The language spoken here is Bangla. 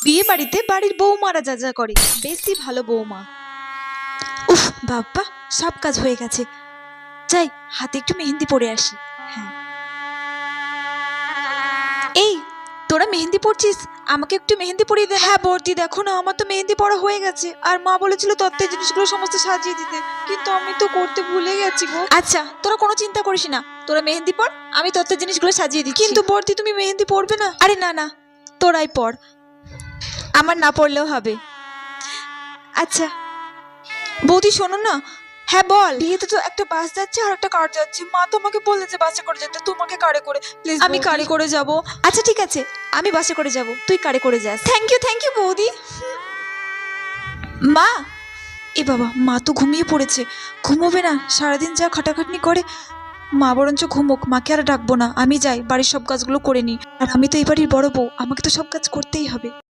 বিয়ে বাড়িতে বাড়ির বৌমারা যা যা করে, বেশি ভালো বৌমা। উফ বাবা, সব কাজ হয়ে গেছে। যাই, হাতে একটু মেহেন্দি পরে আসি। হ্যাঁ, এই তোরা মেহেন্দি পরছিস, আমাকে একটু মেহেন্দি পরিয়ে দে। হ্যাঁ বর্দি, দেখো না আমার তো মেহেন্দি পরা হয়ে গেছে, আর মা বলেছিল তত্ত্বের জিনিসগুলো সমস্ত সাজিয়ে দিতে, কিন্তু আমি তো করতে ভুলে গেছি গো। আচ্ছা তোরা কোনো চিন্তা করিস না, তোরা মেহেন্দি পর, আমি তত্ত্বের জিনিসগুলো সাজিয়ে দিচ্ছি। কিন্তু বর্দি, তুমি মেহেন্দি পরবে না? আরে না না, তোরাই পর, আমার না পড়লেও হবে। আচ্ছা বৌদি শোনো না। হ্যাঁ বল। বিয়েতে তো একটা বাস যাচ্ছে আর একটা কার যাচ্ছে, মা তোমাকে বলেছে বাসে করে যেতে, তোমাকে কারে করে? প্লিজ আমি কারে করে যাব। আচ্ছা ঠিক আছে, আমি বাসে করে যাব, তুই কারে করে যাস। থ্যাংক ইউ বৌদি। মা, এ বাবা, মা তো ঘুমিয়ে পড়েছে। ঘুমোবে না, সারাদিন যা খাটাখাটনি করে। মা বরঞ্চ ঘুমোক, মাকে আর ডাকবো না, আমি যাই বাড়ির সব কাজগুলো করে নিই। আর আমি তো এই বাড়ির বড় বউ, আমাকে তো সব কাজ করতেই হবে।